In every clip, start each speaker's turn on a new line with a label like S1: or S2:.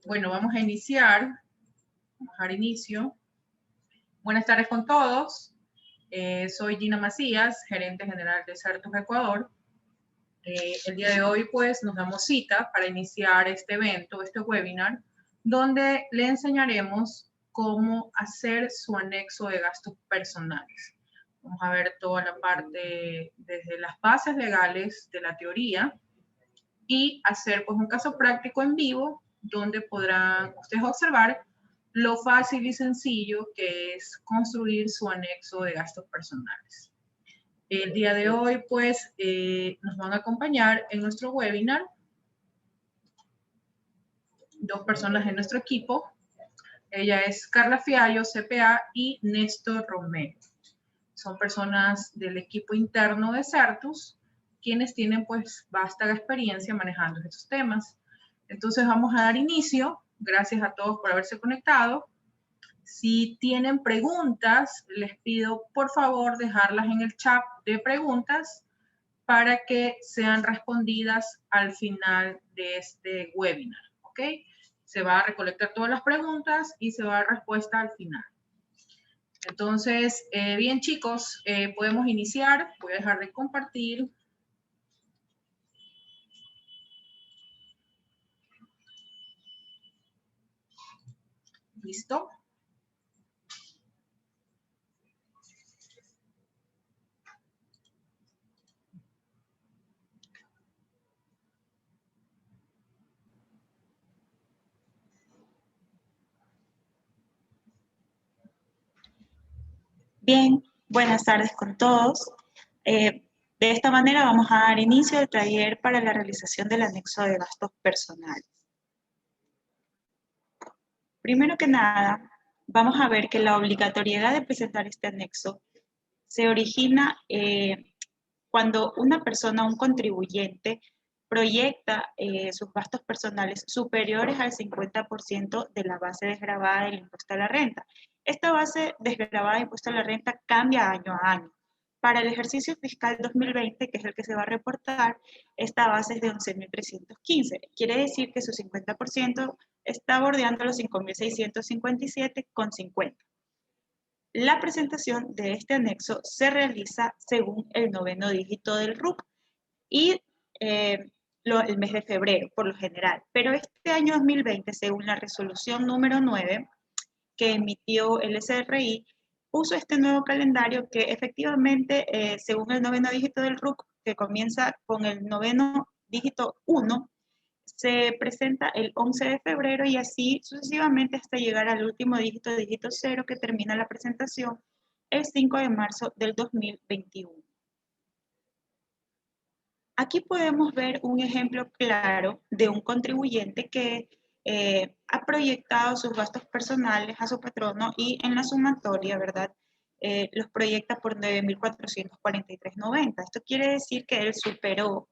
S1: Bueno, vamos a iniciar. Vamos a dar inicio. Buenas tardes con todos. Soy Gina Macías, gerente general de Certus Ecuador. El día de hoy, pues, nos damos cita para iniciar este evento, este webinar, donde le enseñaremos cómo hacer su anexo de gastos personales. Vamos a ver toda la parte desde las bases legales de la teoría y hacer pues un caso práctico en vivo donde podrán ustedes observar lo fácil y sencillo que es construir su anexo de gastos personales. El día de hoy pues nos van a acompañar en nuestro webinar dos personas de nuestro equipo. Ella es Carla Fiallo, CPA, y Néstor Romero. Son personas del equipo interno de Certus, quienes tienen pues vasta experiencia manejando estos temas. Entonces vamos a dar inicio. Gracias a todos por haberse conectado. Si tienen preguntas, les pido por favor dejarlas en el chat de preguntas para que sean respondidas al final de este webinar, ¿ok? Se va a recolectar todas las preguntas y se va a dar respuesta al final. Entonces, bien chicos, podemos iniciar. Voy a dejar de compartir. ¿Listo?
S2: Bien, buenas tardes con todos. De esta manera vamos a dar inicio al taller para la realización del anexo de gastos personales. Primero que nada, vamos a ver que la obligatoriedad de presentar este anexo se origina cuando una persona, un contribuyente, proyecta sus gastos personales superiores al 50% de la base desgravada del impuesto a la renta. Esta base desgravada de impuesto a la renta cambia año a año. Para el ejercicio fiscal 2020, que es el que se va a reportar, esta base es de 11.315. Quiere decir que su 50% está bordeando los 5.657,50. La presentación de este anexo se realiza según el noveno dígito del RUC y el mes de febrero, por lo general. Pero este año 2020, según la resolución número 9 que emitió el SRI, puso este nuevo calendario que efectivamente, según el noveno dígito del RUC, que comienza con el noveno dígito 1, se presenta el 11 de febrero y así sucesivamente hasta llegar al último dígito 0, que termina la presentación el 5 de marzo del 2021. Aquí podemos ver un ejemplo claro de un contribuyente que ha proyectado sus gastos personales a su patrono y en la sumatoria, ¿verdad? Los proyecta por 9.443,90. Esto quiere decir que él superó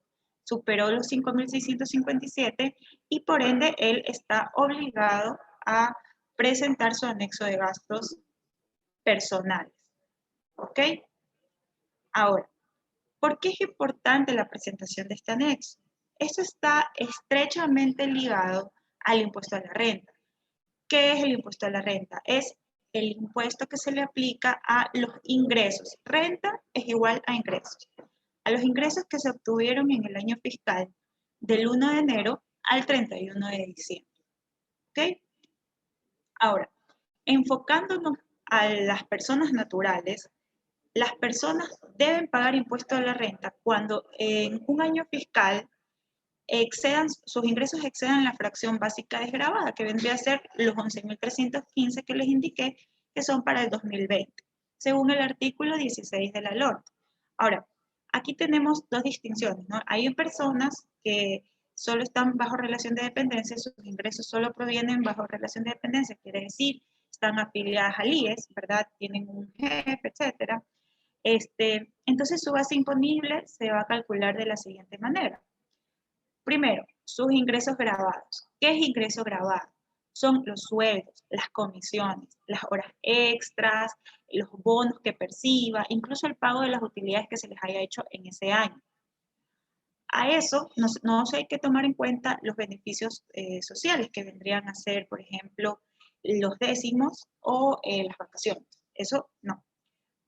S2: los 5.657 y por ende él está obligado a presentar su anexo de gastos personales. ¿Ok? Ahora, ¿por qué es importante la presentación de este anexo? Esto está estrechamente ligado al impuesto a la renta. ¿Qué es el impuesto a la renta? Es el impuesto que se le aplica a los ingresos. Renta es igual a ingresos. A los ingresos que se obtuvieron en el año fiscal del 1 de enero al 31 de diciembre. ¿Ok? Ahora, enfocándonos a las personas naturales, las personas deben pagar impuesto a la renta cuando en un año fiscal sus ingresos excedan la fracción básica desgravada, que vendría a ser los 11.315 que les indiqué, que son para el 2020, según el artículo 16 de la LORT. Ahora, aquí tenemos dos distinciones, ¿no? Hay personas que solo están bajo relación de dependencia, sus ingresos solo provienen bajo relación de dependencia, quiere decir, están afiliadas al IES, ¿verdad? Tienen un jefe, etcétera. Entonces su base imponible se va a calcular de la siguiente manera. Primero, sus ingresos grabados. ¿Qué es ingreso grabado? Son los sueldos, las comisiones, las horas extras, los bonos que perciba, incluso el pago de las utilidades que se les haya hecho en ese año. A eso no hay que tomar en cuenta los beneficios sociales que vendrían a ser, por ejemplo, los décimos o las vacaciones. Eso no.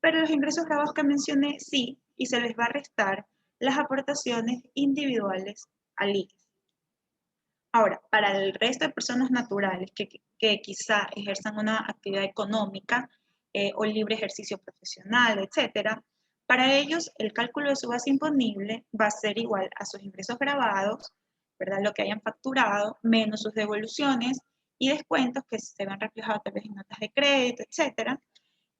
S2: Pero los ingresos grabados que mencioné sí, y se les va a restar las aportaciones individuales al IES. Ahora, para el resto de personas naturales que quizá ejerzan una actividad económica o libre ejercicio profesional, etcétera, para ellos el cálculo de su base imponible va a ser igual a sus ingresos grabados, ¿verdad? Lo que hayan facturado, menos sus devoluciones y descuentos que se ven reflejados tal vez en notas de crédito, etcétera.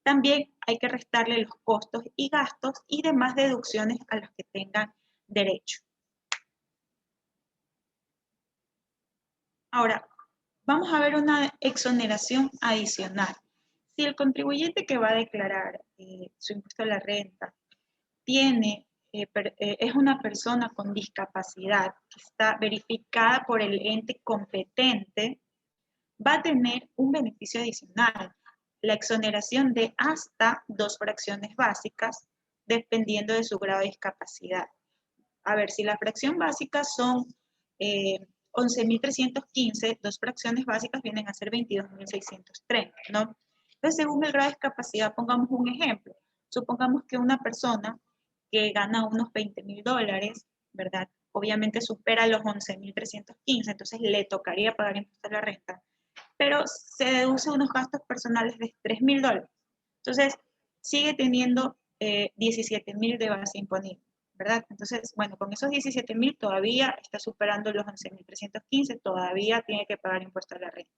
S2: También hay que restarle los costos y gastos y demás deducciones a los que tengan derecho. Ahora, vamos a ver una exoneración adicional. Si el contribuyente que va a declarar su impuesto a la renta es una persona con discapacidad que está verificada por el ente competente, va a tener un beneficio adicional, la exoneración de hasta 2 fracciones básicas, dependiendo de su grado de discapacidad. A ver, si la fracción básica son 11.315, 2 fracciones básicas vienen a ser 22.630, ¿no? Entonces, según el grado de discapacidad, pongamos un ejemplo. Supongamos que una persona que gana unos $20.000, ¿verdad? Obviamente supera los 11.315, entonces le tocaría pagar impuesto a la renta, pero se deduce unos gastos personales de $3.000. Entonces, sigue teniendo 17.000 de base imponible, ¿verdad? Entonces, bueno, con esos 17.000 todavía está superando los 11.315, todavía tiene que pagar impuesto a la renta.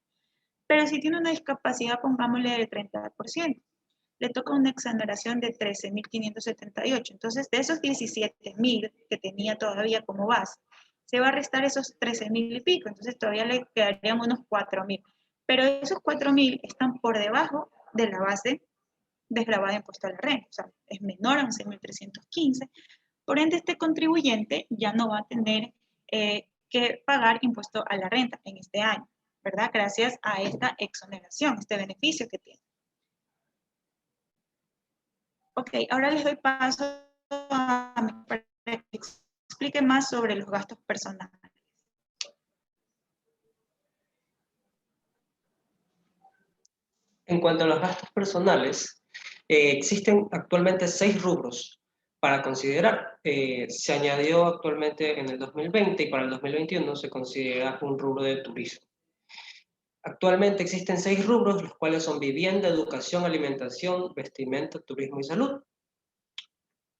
S2: Pero si tiene una discapacidad, pongámosle del 30%, le toca una exoneración de 13.578. Entonces, de esos 17.000 que tenía todavía como base, se va a restar esos 13.000 y pico, entonces todavía le quedarían unos 4.000. Pero esos 4.000 están por debajo de la base desgravada de impuesto a la renta, o sea, es menor a 11.315. Por ende, este contribuyente ya no va a tener que pagar impuesto a la renta en este año, ¿verdad? Gracias a esta exoneración, este beneficio que tiene. Ok, ahora les doy paso a mí para que explique más sobre los gastos personales.
S3: En cuanto a los gastos personales, existen actualmente 6 rubros para considerar. Se añadió actualmente en el 2020 y para el 2021 se considera un rubro de turismo. Actualmente existen 6 rubros, los cuales son vivienda, educación, alimentación, vestimenta, turismo y salud.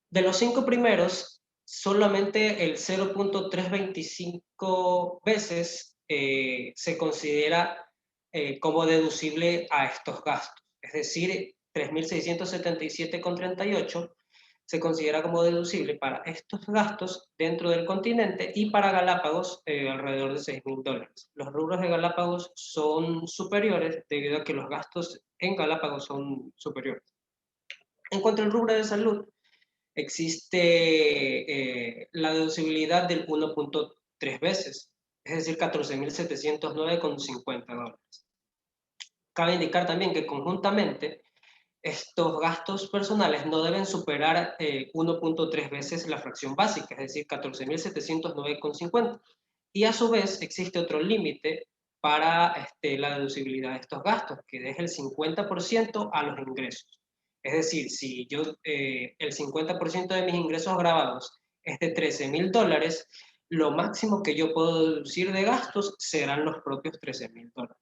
S3: De los 5 primeros, solamente el 0.325 veces se considera como deducible a estos gastos. Es decir, 3.677,38 se considera como deducible para estos gastos dentro del continente y para Galápagos alrededor de $6.000. Los rubros de Galápagos son superiores debido a que los gastos en Galápagos son superiores. En cuanto al rubro de salud, existe la deducibilidad del 1.3 veces, es decir, $14.709,50. Cabe indicar también que conjuntamente estos gastos personales no deben superar 1.3 veces la fracción básica, es decir, 14.709,50. Y a su vez existe otro límite para la deducibilidad de estos gastos, que deja el 50% a los ingresos. Es decir, si yo el 50% de mis ingresos grabados es de $13.000, lo máximo que yo puedo deducir de gastos serán los propios $13.000.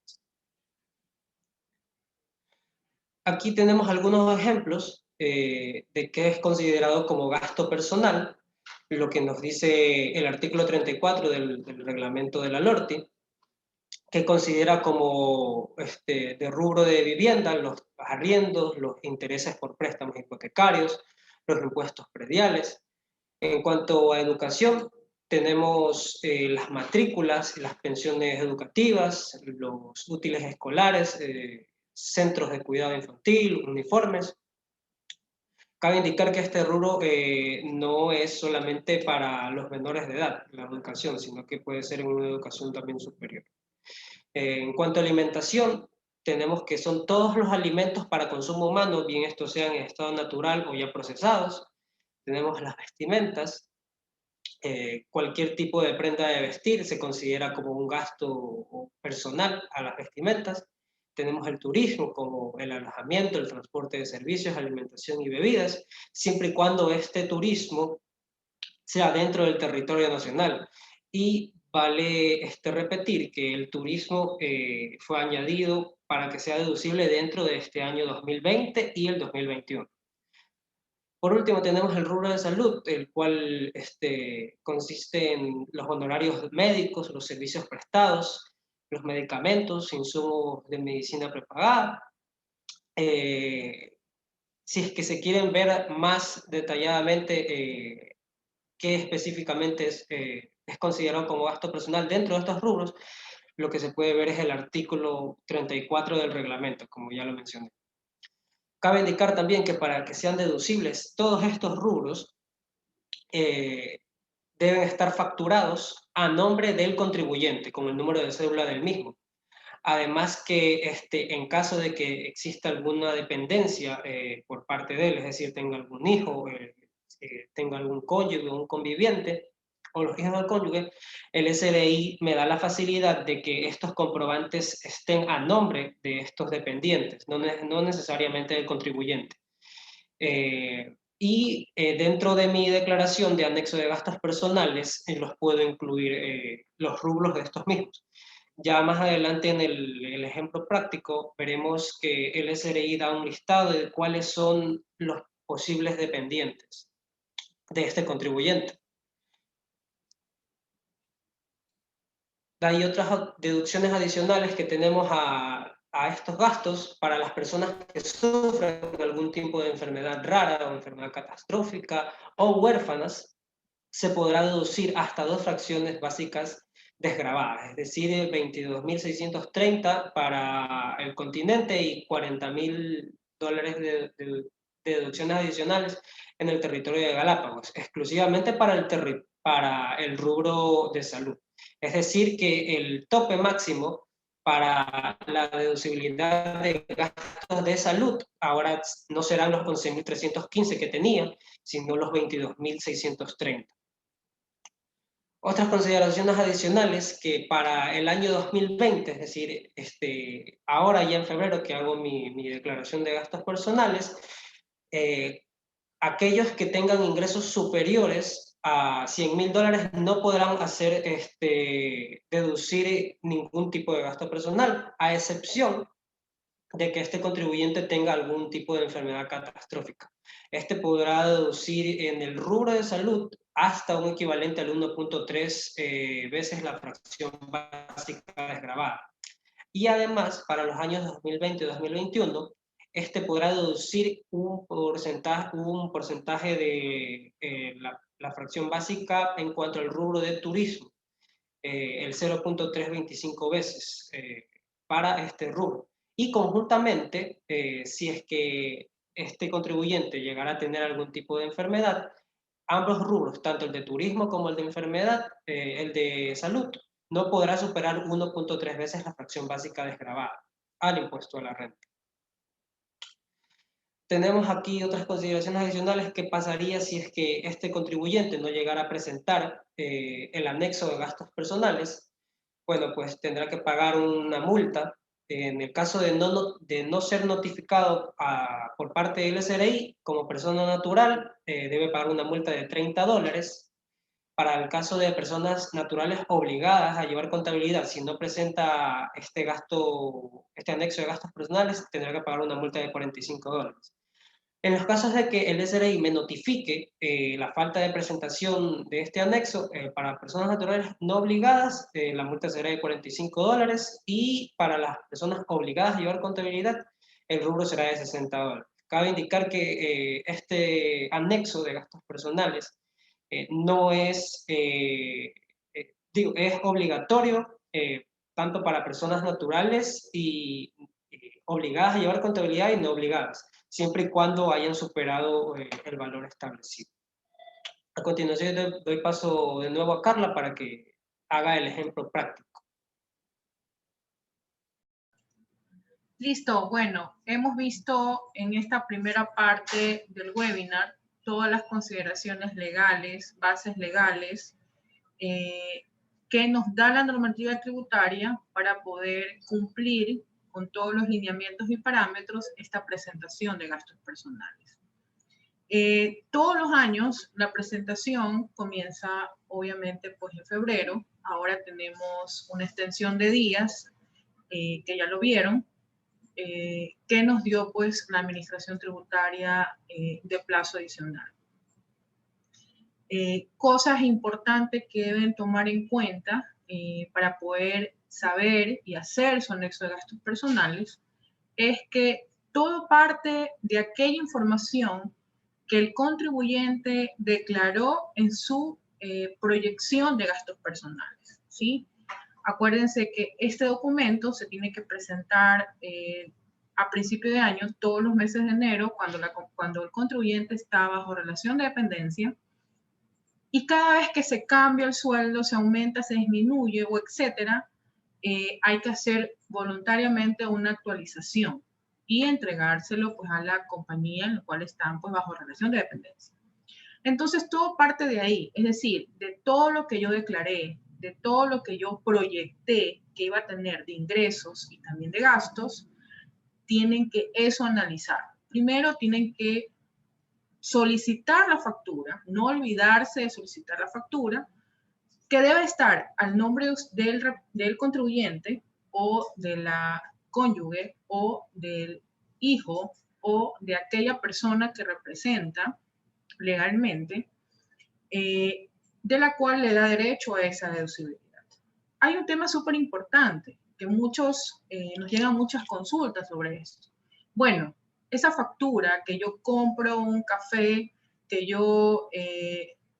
S3: Aquí tenemos algunos ejemplos de qué es considerado como gasto personal, lo que nos dice el artículo 34 del reglamento de la LORTI, que considera como de rubro de vivienda los arriendos, los intereses por préstamos hipotecarios, los impuestos prediales. En cuanto a educación, tenemos las matrículas, las pensiones educativas, los útiles escolares, centros de cuidado infantil, uniformes. Cabe indicar que este rubro no es solamente para los menores de edad, la educación, sino que puede ser en una educación también superior. En cuanto a alimentación, tenemos que son todos los alimentos para consumo humano, bien estos sean en estado natural o ya procesados. Tenemos las vestimentas, Cualquier tipo de prenda de vestir se considera como un gasto personal a las vestimentas. Tenemos el turismo como el alojamiento, el transporte de servicios, alimentación y bebidas, siempre y cuando este turismo sea dentro del territorio nacional. Y vale repetir que el turismo fue añadido para que sea deducible dentro de este año 2020 y el 2021. Por último, tenemos el rubro de salud, el cual consiste en los honorarios médicos, los servicios prestados, los medicamentos, insumos de medicina prepagada. Si es que se quieren ver más detalladamente qué específicamente es considerado como gasto personal dentro de estos rubros, lo que se puede ver es el artículo 34 del reglamento, como ya lo mencioné. Cabe indicar también que para que sean deducibles todos estos rubros, deben estar facturados a nombre del contribuyente, con el número de cédula del mismo. Además que en caso de que exista alguna dependencia por parte de él, es decir, tenga algún hijo, tenga algún cónyuge o un conviviente, o los hijos del cónyuge, el SRI me da la facilidad de que estos comprobantes estén a nombre de estos dependientes, no necesariamente del contribuyente. Dentro de mi declaración de anexo de gastos personales, los puedo incluir los rubros de estos mismos. Ya más adelante en el ejemplo práctico veremos que el SRI da un listado de cuáles son los posibles dependientes de este contribuyente. Hay otras deducciones adicionales que tenemos a estos gastos para las personas que sufren algún tipo de enfermedad rara o enfermedad catastrófica o huérfanas. Se podrá deducir hasta 2 fracciones básicas desgravadas, es decir, 22.630 para el continente y $40.000 de deducciones adicionales en el territorio de Galápagos, exclusivamente para el rubro de salud. Es decir, que el tope máximo para la deducibilidad de gastos de salud ahora no serán los 11.315 que tenía, sino los 22.630. Otras consideraciones adicionales que para el año 2020, es decir, ahora ya en febrero que hago mi declaración de gastos personales, aquellos que tengan ingresos superiores a $100.000 no podrán hacer deducir ningún tipo de gasto personal, a excepción de que este contribuyente tenga algún tipo de enfermedad catastrófica. Podrá deducir en el rubro de salud hasta un equivalente al 1.3 veces la fracción básica desgravada. Y además, para los años 2020 y 2021, podrá deducir un porcentaje de la fracción básica en cuanto al rubro de turismo, el 0.325 veces para este rubro. Y conjuntamente, si es que este contribuyente llegara a tener algún tipo de enfermedad, ambos rubros, tanto el de turismo como el de enfermedad, el de salud, no podrá superar 1.3 veces la fracción básica desgravada al impuesto a la renta. Tenemos aquí otras consideraciones adicionales. ¿Qué pasaría si es que este contribuyente no llegara a presentar el anexo de gastos personales? Bueno, pues tendrá que pagar una multa. En el caso de no ser notificado por parte del SRI como persona natural, debe pagar una multa de $30. Para el caso de personas naturales obligadas a llevar contabilidad, si no presenta este anexo de gastos personales, tendrá que pagar una multa de $45. En los casos de que el SRI me notifique la falta de presentación de este anexo, para personas naturales no obligadas, la multa será de $45, y para las personas obligadas a llevar contabilidad, el rubro será de $60. Cabe indicar que este anexo de gastos personales no es, es obligatorio tanto para personas naturales y obligadas a llevar contabilidad y no obligadas, siempre y cuando hayan superado el valor establecido. A continuación doy paso de nuevo a Carla para que haga el ejemplo práctico.
S1: Listo, bueno, hemos visto en esta primera parte del webinar todas las consideraciones legales, bases legales, que nos da la normativa tributaria para poder cumplir con todos los lineamientos y parámetros esta presentación de gastos personales. Todos los años la presentación comienza obviamente pues en febrero. Ahora tenemos una extensión de días que ya lo vieron, que nos dio pues la administración tributaria de plazo adicional. Cosas importantes que deben tomar en cuenta para poder saber y hacer su anexo de gastos personales es que todo parte de aquella información que el contribuyente declaró en su proyección de gastos personales, ¿sí? Acuérdense que este documento se tiene que presentar a principio de año, todos los meses de enero, cuando el contribuyente está bajo relación de dependencia, y cada vez que se cambia el sueldo, se aumenta, se disminuye o etcétera, hay que hacer voluntariamente una actualización y entregárselo pues a la compañía en la cual están pues bajo relación de dependencia. Entonces todo parte de ahí, es decir, de todo lo que yo declaré, de todo lo que yo proyecté que iba a tener de ingresos y también de gastos, tienen que eso analizar. Primero tienen que solicitar la factura, no olvidarse de solicitar la factura, que debe estar al nombre del contribuyente o de la cónyuge o del hijo o de aquella persona que representa legalmente, de la cual le da derecho a esa deducibilidad. Hay un tema súper importante, que nos llegan muchas consultas sobre esto. Bueno, esa factura que yo compro un café, que yo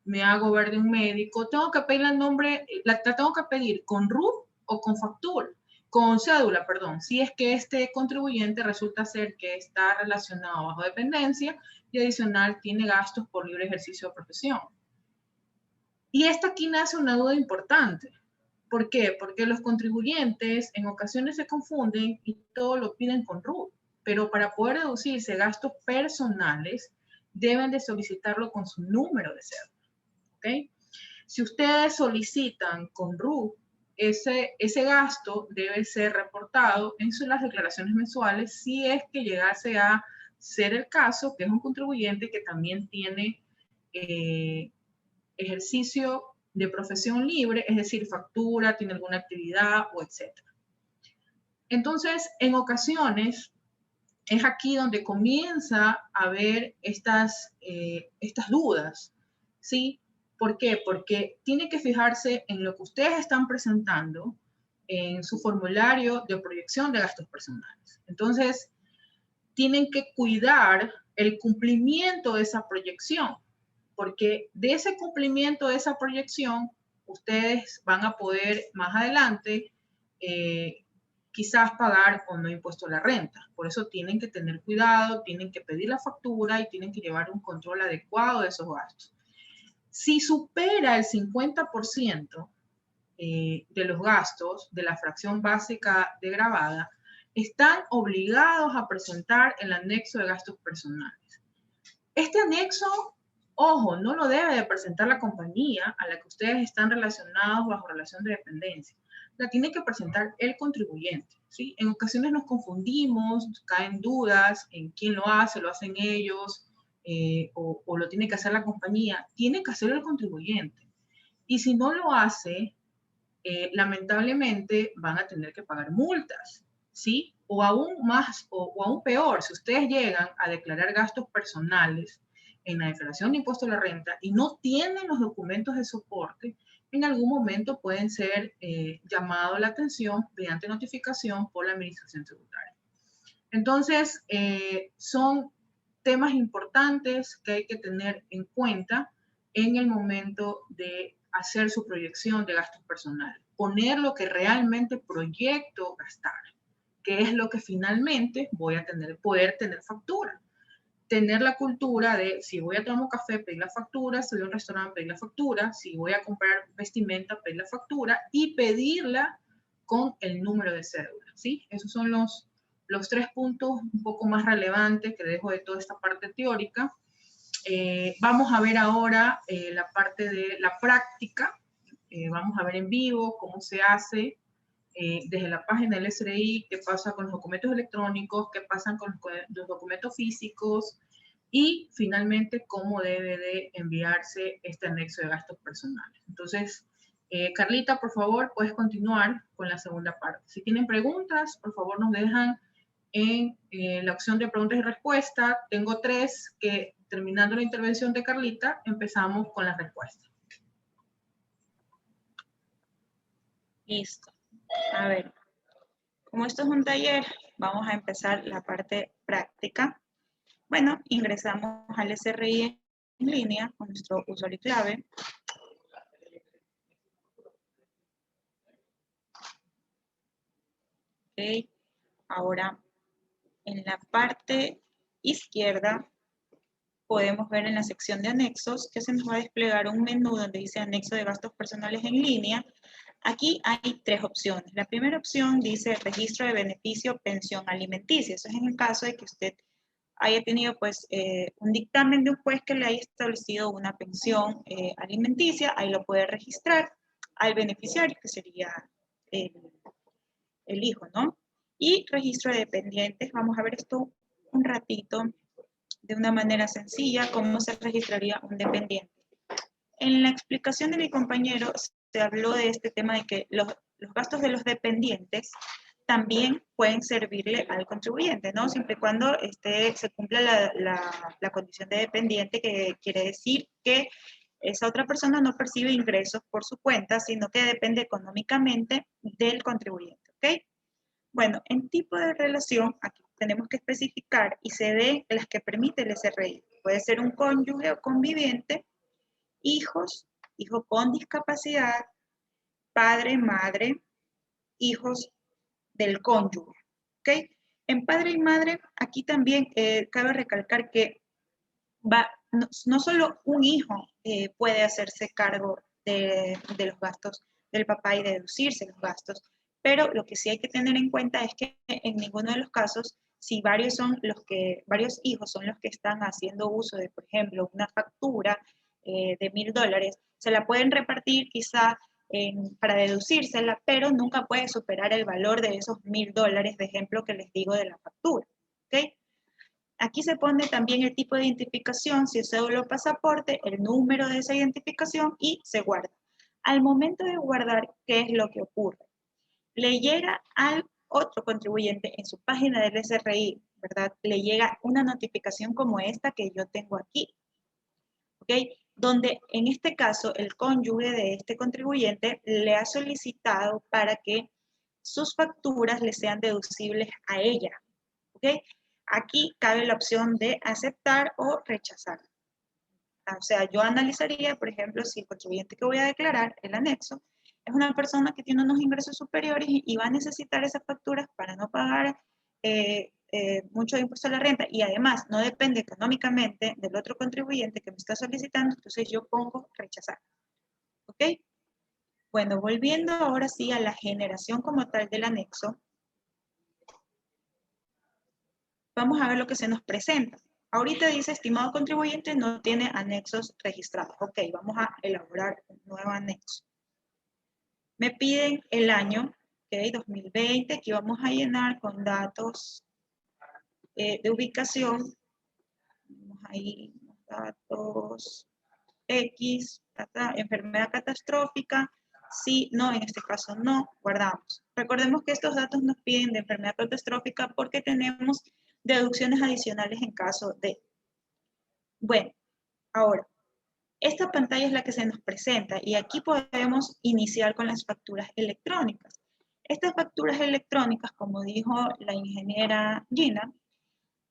S1: me hago ver de un médico, tengo que pedir el nombre, la tengo que pedir con RUT o con factura, con cédula, perdón, si es que este contribuyente resulta ser que está relacionado bajo dependencia y adicional tiene gastos por libre ejercicio de profesión. Y aquí nace una duda importante. ¿Por qué? Porque los contribuyentes en ocasiones se confunden y todo lo piden con RUT, pero para poder deducirse gastos personales deben de solicitarlo con su número de cédula, ¿ok? Si ustedes solicitan con RUT, ese gasto debe ser reportado en las declaraciones mensuales si es que llegase a ser el caso, que es un contribuyente que también tiene ejercicio de profesión libre, es decir, factura, tiene alguna actividad o etcétera. Entonces, en ocasiones, es aquí donde comienza a haber estas dudas, ¿sí? ¿Por qué? Porque tiene que fijarse en lo que ustedes están presentando en su formulario de proyección de gastos personales. Entonces, tienen que cuidar el cumplimiento de esa proyección, porque de ese cumplimiento de esa proyección, ustedes van a poder más adelante quizás pagar o no impuesto a la renta. Por eso tienen que tener cuidado, tienen que pedir la factura y tienen que llevar un control adecuado de esos gastos. Si supera el 50% de los gastos de la fracción básica de gravada, están obligados a presentar el anexo de gastos personales. Este anexo, ojo, no lo debe de presentar la compañía a la que ustedes están relacionados bajo relación de dependencia. La tiene que presentar el contribuyente, ¿sí? En ocasiones nos confundimos, caen dudas en quién lo hacen ellos, o lo tiene que hacer la compañía. Tiene que hacerlo el contribuyente. Y si no lo hace, lamentablemente van a tener que pagar multas, ¿sí? O aún más, o aún peor, si ustedes llegan a declarar gastos personales en la declaración de impuesto a la renta y no tienen los documentos de soporte, en algún momento pueden ser llamados la atención mediante notificación por la administración tributaria. Entonces, son temas importantes que hay que tener en cuenta en el momento de hacer su proyección de gastos personales. Poner lo que realmente proyecto gastar, que es lo que finalmente voy a poder tener factura. Tener la cultura de si voy a tomar un café, pedir la factura, si voy a un restaurante, pedir la factura, si voy a comprar vestimenta, pedir la factura y pedirla con el número de cédula, ¿sí? Esos son los 3 puntos un poco más relevantes que dejo de toda esta parte teórica. Vamos a ver ahora la parte de la práctica. Vamos a ver en vivo cómo se hace desde la página del SRI, qué pasa con los documentos electrónicos, qué pasa con los documentos físicos y finalmente cómo debe de enviarse este anexo de gastos personales. Entonces, Carlita, por favor, puedes continuar con la segunda parte. Si tienen preguntas, por favor nos dejan en la opción de preguntas y respuestas. Tengo 3 que, terminando la intervención de Carlita, empezamos con las respuestas.
S2: Listo. A ver, como esto es un taller, vamos a empezar la parte práctica. Bueno, ingresamos al SRI en línea con nuestro usuario y clave. Ok, ahora en la parte izquierda podemos ver en la sección de anexos que se nos va a desplegar un menú donde dice anexo de gastos personales en línea. Aquí hay 3 opciones. La primera opción dice registro de beneficio pensión alimenticia. Eso es en el caso de que usted haya tenido pues un dictamen de un juez que le haya establecido una pensión alimenticia. Ahí lo puede registrar al beneficiario, que sería el hijo, ¿no? Y registro de dependientes. Vamos a ver esto un ratito de una manera sencilla, cómo se registraría un dependiente. En la explicación de mi compañero se habló de este tema de que los gastos de los dependientes también pueden servirle al contribuyente, ¿no? Siempre y cuando se cumpla la condición de dependiente, que quiere decir que esa otra persona no percibe ingresos por su cuenta, sino que depende económicamente del contribuyente, ¿ok? Bueno, en tipo de relación, aquí tenemos que especificar y se ve las que permite el SRI. Puede ser un cónyuge o conviviente, hijos, hijo con discapacidad, padre, madre, hijos del cónyuge, ¿ok? En padre y madre, aquí también cabe recalcar que no solo un hijo puede hacerse cargo de los gastos del papá y deducirse los gastos, pero lo que sí hay que tener en cuenta es que en ninguno de los casos, si varios hijos son los que están haciendo uso de, por ejemplo, una factura de $1000, se la pueden repartir quizá para deducírsela, pero nunca puede superar el valor de esos $1000 de ejemplo que les digo de la factura, ¿ok? Aquí se pone también el tipo de identificación, si es cédula o pasaporte, el número de esa identificación y se guarda. Al momento de guardar, ¿qué es lo que ocurre? Le llega al otro contribuyente en su página del SRI, ¿verdad? Le llega una notificación como esta que yo tengo aquí, ¿ok? Donde en este caso el cónyuge de este contribuyente le ha solicitado para que sus facturas le sean deducibles a ella, ¿ok? Aquí cabe la opción de aceptar o rechazar. O sea, yo analizaría, por ejemplo, si el contribuyente que voy a declarar, el anexo, es una persona que tiene unos ingresos superiores y va a necesitar esas facturas para no pagar mucho impuesto a la renta y además no depende económicamente del otro contribuyente que me está solicitando, entonces yo pongo rechazar. ¿Ok? Bueno, volviendo ahora sí a la generación como tal del anexo, vamos a ver lo que se nos presenta. Ahorita dice, estimado contribuyente, no tiene anexos registrados. Ok, vamos a elaborar un nuevo anexo. Me piden el año, ok, 2020, aquí vamos a llenar con datos de ubicación. Vamos ahí, datos X, enfermedad catastrófica. Sí, no, en este caso no, guardamos. Recordemos que estos datos nos piden de enfermedad catastrófica porque tenemos deducciones adicionales en caso de. Bueno, ahora, esta pantalla es la que se nos presenta y aquí podemos iniciar con las facturas electrónicas. Estas facturas electrónicas, como dijo la ingeniera Gina,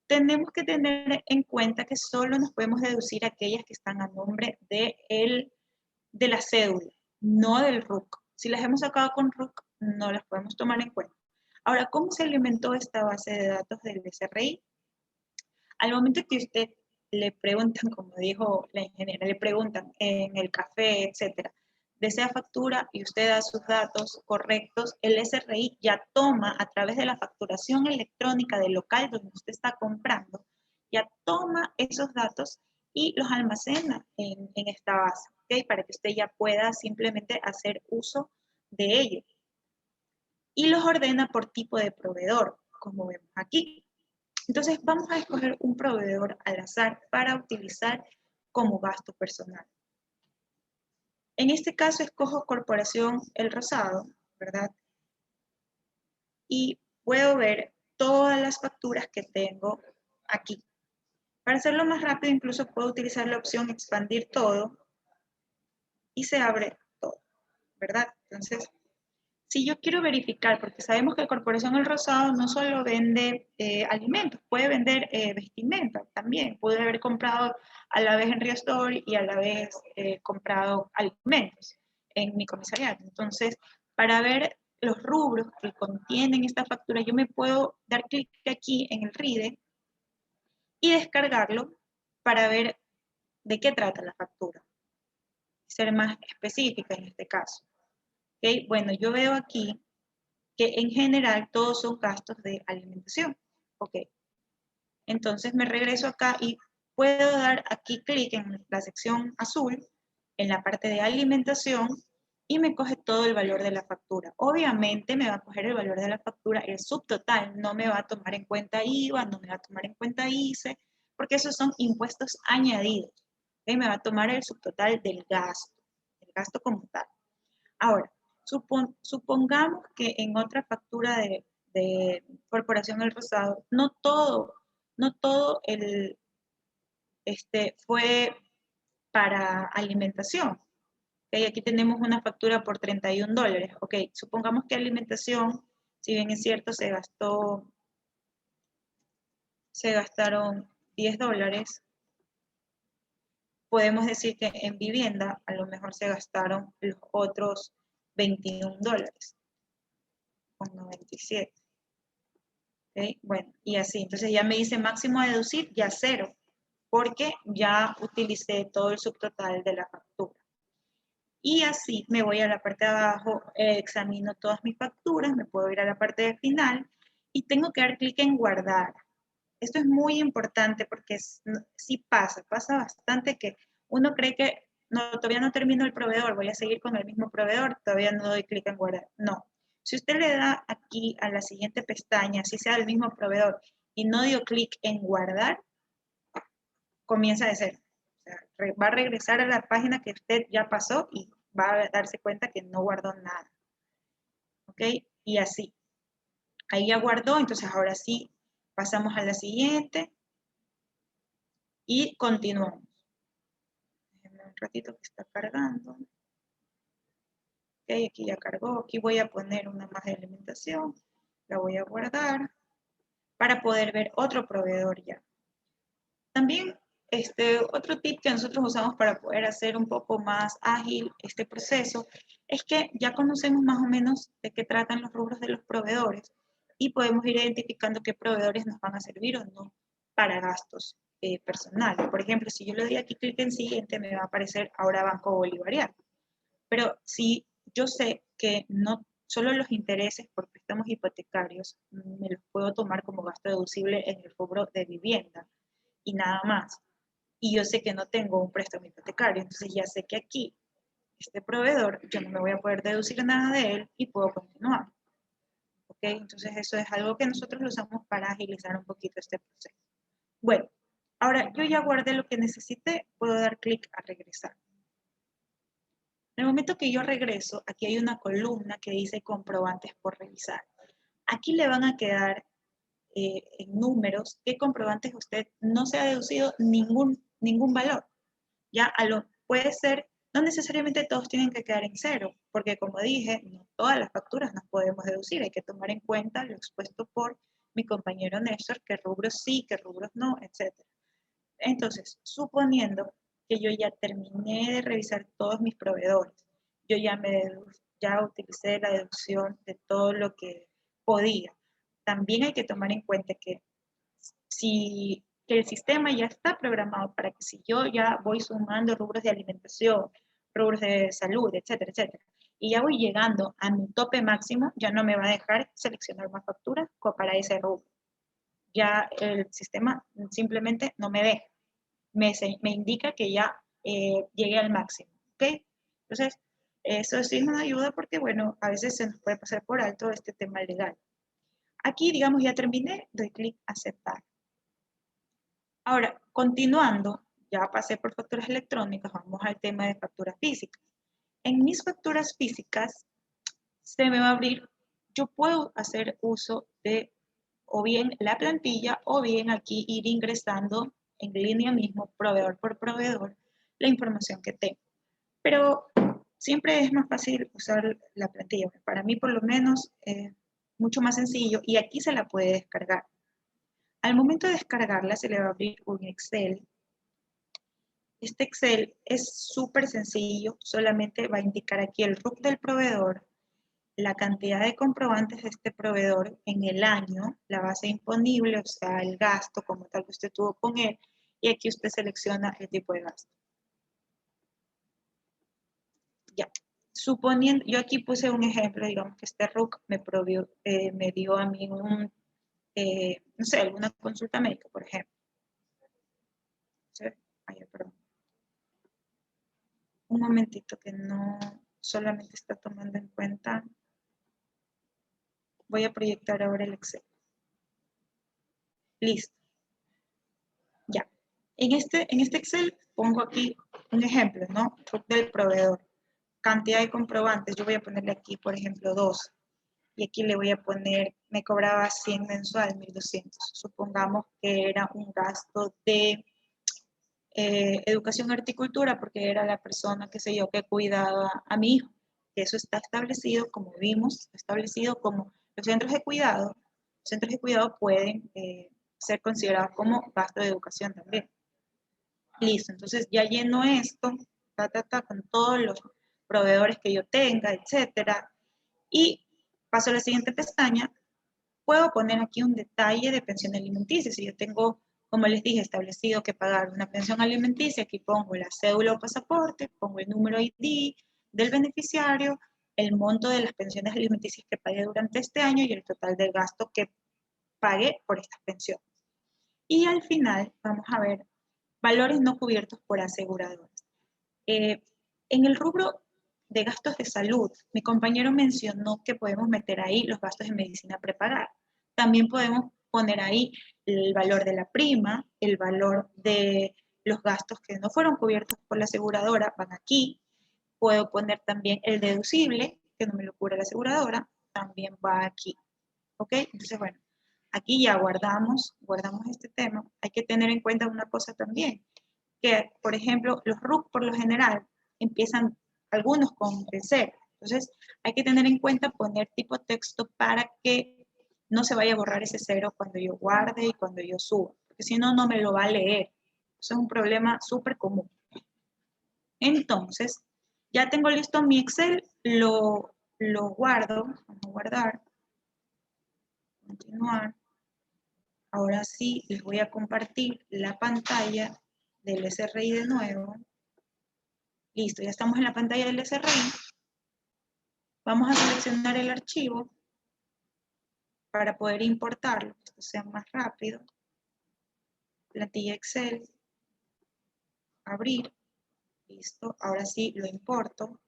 S2: tenemos que tener en cuenta que solo nos podemos deducir aquellas que están a nombre de la cédula, no del RUC. Si las hemos sacado con RUC, no las podemos tomar en cuenta. Ahora, ¿cómo se alimentó esta base de datos del SRI? Al momento que usted le preguntan, como dijo la ingeniera, le preguntan en el café, etcétera, desea factura y usted da sus datos correctos, el SRI ya toma a través de la facturación electrónica del local donde usted está comprando, ya toma esos datos y los almacena en esta base, ¿ok? Para que usted ya pueda simplemente hacer uso de ello. Y los ordena por tipo de proveedor, como vemos aquí. Entonces vamos a escoger un proveedor al azar para utilizar como gasto personal. En este caso escojo Corporación El Rosado, ¿verdad? Y puedo ver todas las facturas que tengo aquí. Para hacerlo más rápido, incluso puedo utilizar la opción expandir todo y se abre todo, ¿verdad? Entonces, si yo quiero verificar, porque sabemos que Corporación El Rosado no solo vende alimentos, puede vender vestimenta también. Puede haber comprado a la vez en Rio Store y a la vez comprado alimentos en mi comisariato. Entonces, para ver los rubros que contienen esta factura, yo me puedo dar clic aquí en el RIDE y descargarlo para ver de qué trata la factura. Ser más específica en este caso. ¿Okay? Bueno, yo veo aquí que en general todos son gastos de alimentación. Ok. Entonces me regreso acá y puedo dar aquí clic en la sección azul, en la parte de alimentación, y me coge todo el valor de la factura. Obviamente me va a coger el valor de la factura, el subtotal, no me va a tomar en cuenta IVA, no me va a tomar en cuenta ICE, porque esos son impuestos añadidos. ¿Okay? Me va a tomar el subtotal del gasto como tal. Ahora, supongamos que en otra factura de Corporación El Rosado, no todo fue para alimentación. Okay, aquí tenemos una factura por $31. Ok, supongamos que alimentación, si bien es cierto, se gastaron $10. Podemos decir que en vivienda a lo mejor se gastaron los otros $21 con 97. ¿Okay? Bueno, y así. Entonces ya me dice máximo a deducir, ya 0, porque ya utilicé todo el subtotal de la factura. Y así me voy a la parte de abajo, examino todas mis facturas, me puedo ir a la parte de final y tengo que dar clic en guardar. Esto es muy importante porque sí pasa bastante que uno cree que no, todavía no termino el proveedor, voy a seguir con el mismo proveedor, todavía no doy clic en guardar. No. Si usted le da aquí a la siguiente pestaña, si sea el mismo proveedor, y no dio clic en guardar, comienza de cero. O sea, va a regresar a la página que usted ya pasó y va a darse cuenta que no guardó nada. ¿Ok? Y así. Ahí ya guardó, entonces ahora sí pasamos a la siguiente y continuamos. Déjenme un ratito que está cargando. Ok, aquí ya cargó. Aquí voy a poner una más de alimentación. La voy a guardar para poder ver otro proveedor ya. También otro tip que nosotros usamos para poder hacer un poco más ágil este proceso es que ya conocemos más o menos de qué tratan los rubros de los proveedores y podemos ir identificando qué proveedores nos van a servir o no para gastos personales. Por ejemplo, si yo le doy aquí clic en siguiente, me va a aparecer ahora Banco Bolivariano. Pero si yo sé que no solo los intereses por préstamos hipotecarios me los puedo tomar como gasto deducible en el rubro de vivienda y nada más, y yo sé que no tengo un préstamo hipotecario, entonces ya sé que aquí, este proveedor, yo no me voy a poder deducir nada de él y puedo continuar. ¿Ok? Entonces eso es algo que nosotros lo usamos para agilizar un poquito este proceso. Bueno, ahora yo ya guardé lo que necesité, puedo dar clic a regresar. En el momento que yo regreso, aquí hay una columna que dice comprobantes por revisar. Aquí le van a quedar en números qué comprobantes usted no se ha deducido ningún valor. Ya puede ser, no necesariamente todos tienen que quedar en cero, porque como dije, no todas las facturas nos podemos deducir, hay que tomar en cuenta lo expuesto por mi compañero Néstor, qué rubros sí, qué rubros no, etc. Entonces, suponiendo que yo ya terminé de revisar todos mis proveedores, yo ya utilicé la deducción de todo lo que podía. También hay que tomar en cuenta que que el sistema ya está programado para que si yo ya voy sumando rubros de alimentación, rubros de salud, etcétera, etcétera, y ya voy llegando a mi tope máximo, ya no me va a dejar seleccionar más facturas para ese rubro. Ya el sistema simplemente no me deja. me indica que ya llegué al máximo, ¿ok? Entonces, eso sí es una ayuda porque, bueno, a veces se nos puede pasar por alto este tema legal. Aquí, digamos, ya terminé, doy clic a aceptar. Ahora, continuando, ya pasé por facturas electrónicas, vamos al tema de facturas físicas. En mis facturas físicas se me va a abrir, yo puedo hacer uso de o bien la plantilla o bien aquí ir ingresando en línea mismo, proveedor por proveedor, la información que tengo. Pero siempre es más fácil usar la plantilla. Para mí, por lo menos, es mucho más sencillo y aquí se la puede descargar. Al momento de descargarla, se le va a abrir un Excel. Este Excel es súper sencillo, solamente va a indicar aquí el RUC del proveedor, la cantidad de comprobantes de este proveedor en el año, la base imponible, o sea, el gasto como tal que usted tuvo con él, y aquí usted selecciona el tipo de gasto. Ya, suponiendo, yo aquí puse un ejemplo, digamos que este RUC me dio a mí un, no sé, alguna consulta médica, por ejemplo. Ay, perdón. Un momentito que no solamente está tomando en cuenta. Voy a proyectar ahora el Excel. Listo. Ya. En este Excel pongo aquí un ejemplo, ¿no? RUC del proveedor. Cantidad de comprobantes. Yo voy a ponerle aquí, por ejemplo, 2. Y aquí le voy a poner, me cobraba 100 mensual, 1.200. Supongamos que era un gasto de educación horticultura porque era la persona, qué sé yo, que cuidaba a mi hijo. Eso está establecido, como vimos, establecido como los centros de cuidado. Los centros de cuidado pueden ser considerados como gasto de educación también. Listo, entonces ya lleno esto, con todos los proveedores que yo tenga, etcétera, y paso a la siguiente pestaña. Puedo poner aquí un detalle de pensión alimenticia. Si yo tengo, como les dije, establecido que pagar una pensión alimenticia, aquí pongo la cédula o pasaporte, pongo el número ID del beneficiario, el monto de las pensiones alimenticias que pagué durante este año y el total del gasto que pagué por estas pensiones. Y al final vamos a ver valores no cubiertos por aseguradoras. En el rubro de gastos de salud, mi compañero mencionó que podemos meter ahí los gastos de medicina prepagada. También podemos poner ahí el valor de la prima, el valor de los gastos que no fueron cubiertos por la aseguradora, van aquí. Puedo poner también el deducible, que no me lo cubre la aseguradora, también va aquí. ¿Ok? Entonces, bueno, aquí ya guardamos este tema. Hay que tener en cuenta una cosa también, que, por ejemplo, los RUC por lo general empiezan algunos con el 0. Entonces, hay que tener en cuenta poner tipo texto para que no se vaya a borrar ese 0 cuando yo guarde y cuando yo suba, porque si no, no me lo va a leer. Eso es un problema súper común. Entonces, ya tengo listo mi Excel, lo guardo, vamos a guardar, continuar. Ahora sí, les voy a compartir la pantalla del SRI de nuevo. Listo, ya estamos en la pantalla del SRI. Vamos a seleccionar el archivo para poder importarlo, que esto sea más rápido. Plantilla Excel, abrir, listo. Ahora sí lo importo.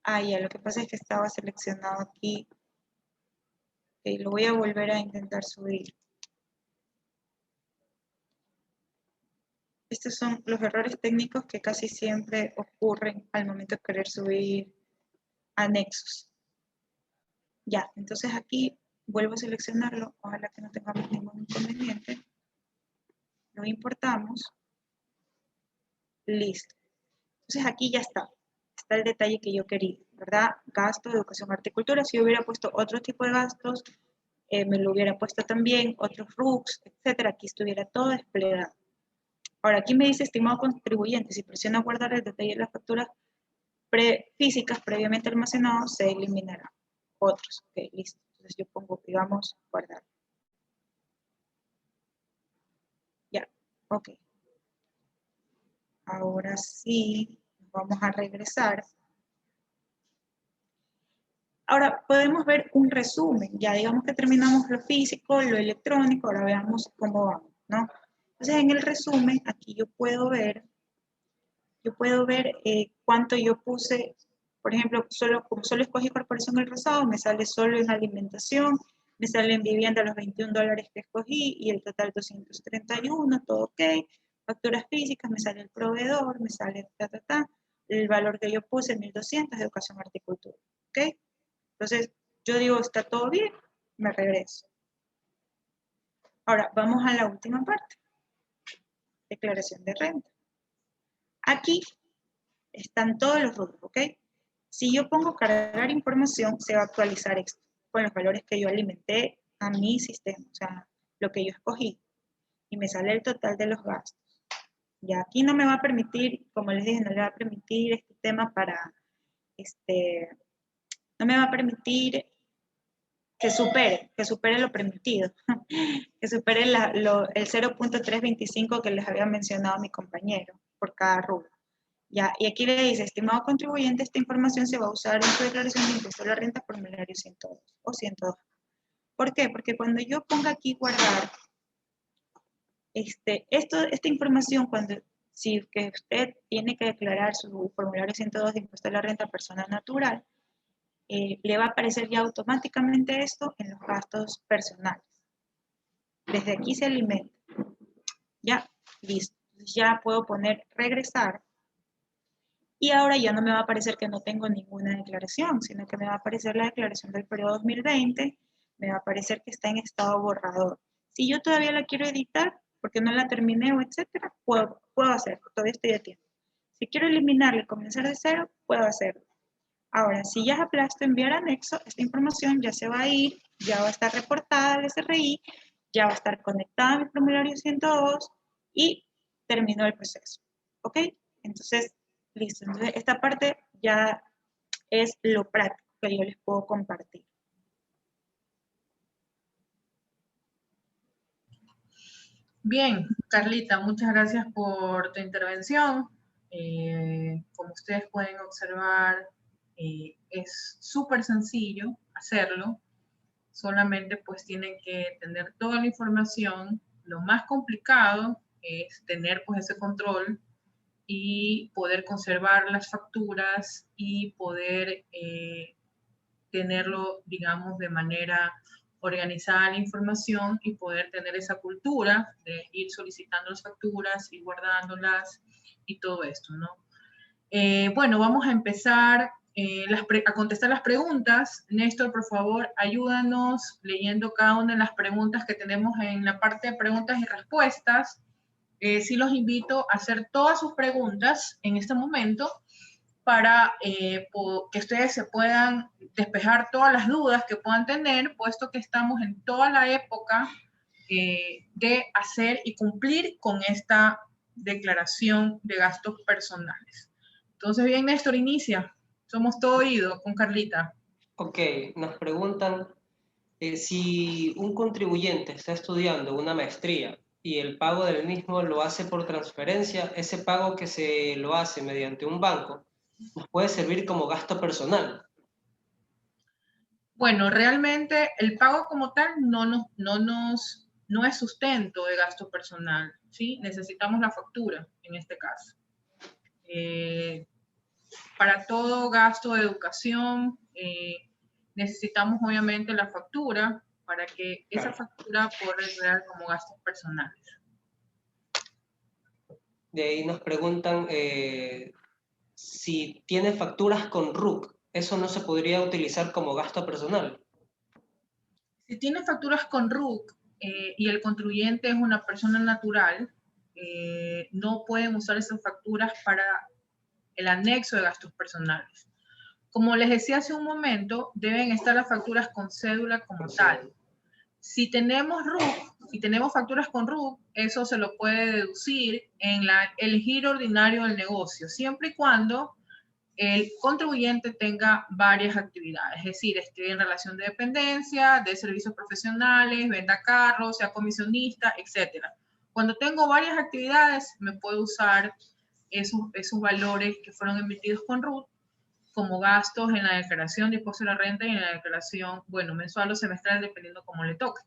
S2: Ya, lo que pasa es que estaba seleccionado aquí. Ok, lo voy a volver a intentar subir. Estos son los errores técnicos que casi siempre ocurren al momento de querer subir anexos. Ya, entonces aquí vuelvo a seleccionarlo, ojalá que no tengamos ningún inconveniente. Lo importamos. Listo. Entonces aquí ya está el detalle que yo quería, ¿verdad? Gasto de educación, horticultura. Si yo hubiera puesto otro tipo de gastos, me lo hubiera puesto también, otros RUCs, etcétera. Aquí estuviera todo desplegado. Ahora, aquí me dice, estimado contribuyente, si presiona guardar el detalle de las facturas físicas previamente almacenadas, se eliminarán otros. Ok, listo. Entonces yo pongo, digamos, guardar. Ya, ok. Ahora sí, vamos a regresar. Ahora podemos ver un resumen, ya digamos que terminamos lo físico, lo electrónico, ahora veamos cómo vamos, ¿no? Entonces en el resumen, aquí yo puedo ver cuánto yo puse, por ejemplo, como solo escogí corporación El Rosado, me sale solo en alimentación, me sale en vivienda los $21 que escogí y el total 231, todo ok. Facturas físicas, me sale el proveedor, me sale el valor que yo puse, 1200, educación, horticultura, ok. Entonces, yo digo, está todo bien, me regreso. Ahora, vamos a la última parte, declaración de renta. Aquí están todos los rubros, ¿ok? Si yo pongo cargar información, se va a actualizar esto con los valores que yo alimenté a mi sistema, o sea, lo que yo escogí. Y me sale el total de los gastos. Y aquí no me va a permitir, como les dije, no le va a permitir este tema para, no me va a permitir que supere lo permitido, que supere el 0.325 que les había mencionado mi compañero por cada rubro. Ya, y aquí le dice, estimado contribuyente, esta información se va a usar en su declaración de impuesto a la renta formulario 102 o 102. ¿Por qué? Porque cuando yo ponga aquí guardar, esta información, si que usted tiene que declarar su formulario 102 de impuesto a la renta persona natural, le va a aparecer ya automáticamente esto en los gastos personales. Desde aquí se alimenta. Ya, listo. Ya puedo poner regresar. Y ahora ya no me va a aparecer que no tengo ninguna declaración, sino que me va a aparecer la declaración del periodo 2020, me va a aparecer que está en estado borrador. Si yo todavía la quiero editar, porque no la terminé o etcétera, puedo hacerlo, todavía estoy a tiempo. Si quiero eliminarla y comenzar de cero, puedo hacerlo. Ahora, si ya aplasto enviar anexo, esta información ya se va a ir, ya va a estar reportada al SRI, ya va a estar conectada a mi formulario 102 y terminó el proceso. ¿Ok? Entonces, listo. Entonces, esta parte ya es lo práctico que yo les puedo compartir.
S1: Bien, Carlita, muchas gracias por tu intervención. Como ustedes pueden observar, es súper sencillo hacerlo. Solamente pues tienen que tener toda la información. Lo más complicado es tener pues ese control y poder conservar las facturas y poder tenerlo, digamos, de manera organizada la información y poder tener esa cultura de ir solicitando las facturas y guardándolas y todo esto, ¿no? Bueno, vamos a empezar a contestar las preguntas. Néstor, por favor, ayúdanos leyendo cada una de las preguntas que tenemos en la parte de preguntas y respuestas. Sí los invito a hacer todas sus preguntas en este momento para que ustedes se puedan despejar todas las dudas que puedan tener, puesto que estamos en toda la época de hacer y cumplir con esta declaración de gastos personales. Entonces, bien, Néstor, inicia. Somos todo oído con Carlita.
S3: Ok, nos preguntan si un contribuyente está estudiando una maestría y el pago del mismo lo hace por transferencia, ese pago que se lo hace mediante un banco nos puede servir como gasto personal.
S1: Bueno, realmente el pago como tal no es sustento de gasto personal, ¿sí? Necesitamos la factura en este caso. Para todo gasto de educación necesitamos obviamente la factura para que esa factura pueda declarar como gastos personales.
S3: De ahí nos preguntan si tiene facturas con RUC, ¿eso no se podría utilizar como gasto personal?
S1: Si tiene facturas con RUC y el contribuyente es una persona natural, no pueden usar esas facturas para el anexo de gastos personales. Como les decía hace un momento, deben estar las facturas con cédula como tal. Si tenemos RUC, si tenemos facturas con RUC, eso se lo puede deducir en el giro ordinario del negocio, siempre y cuando el contribuyente tenga varias actividades, es decir, esté en relación de dependencia, de servicios profesionales, venda carros, sea comisionista, etc. Cuando tengo varias actividades, me puedo usar esos valores que fueron emitidos con RUC como gastos en la declaración de impuesto a la renta y en la declaración, bueno, mensual o semestral, dependiendo cómo le toque.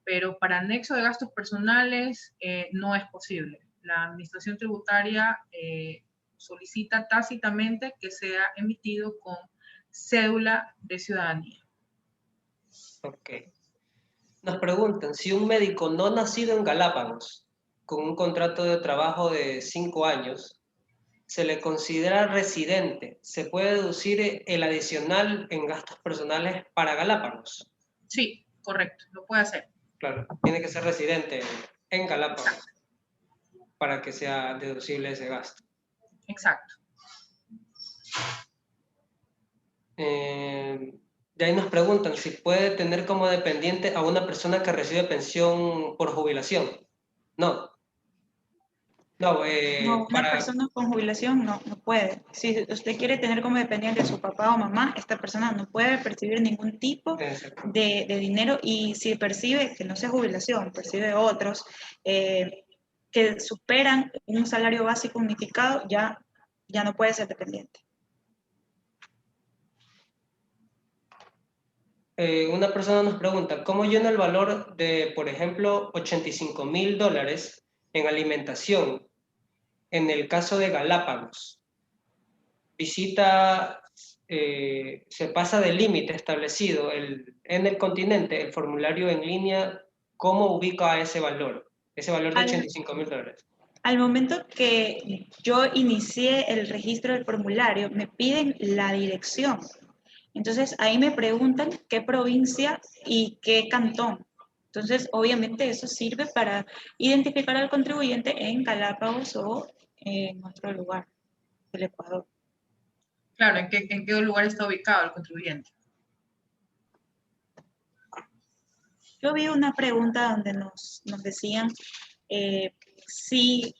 S1: Pero para anexo de gastos personales no es posible. La administración tributaria solicita tácitamente que sea emitido con cédula de ciudadanía.
S3: Ok. Nos preguntan, si un médico no nacido en Galápagos, con un contrato de trabajo de 5 años, se le considera residente, ¿se puede deducir el adicional en gastos personales para Galápagos?
S1: Sí, correcto, lo puede hacer.
S3: Claro, tiene que ser residente en Galápagos para que sea deducible ese gasto.
S1: Exacto.
S3: De ahí nos preguntan si puede tener como dependiente a una persona que recibe pensión por jubilación. No. No,
S2: No, una persona con jubilación no puede. Si usted quiere tener como dependiente a su papá o mamá, esta persona no puede percibir ningún tipo de dinero, y si percibe, que no sea jubilación, percibe otros que superan un salario básico unificado, ya no puede ser dependiente.
S3: Una persona nos pregunta, ¿cómo lleno el valor de, por ejemplo, $85,000 en alimentación en el caso de Galápagos? Visita, se pasa del límite establecido en el continente, el formulario en línea, ¿cómo ubica ese valor de $85,000?
S2: Al momento que yo inicié el registro del formulario, me piden la dirección. Entonces, ahí me preguntan qué provincia y qué cantón. Entonces, obviamente eso sirve para identificar al contribuyente en Galápagos o en otro lugar del Ecuador.
S1: Claro, ¿en qué lugar está ubicado el contribuyente?
S2: Yo vi una pregunta donde nos decían si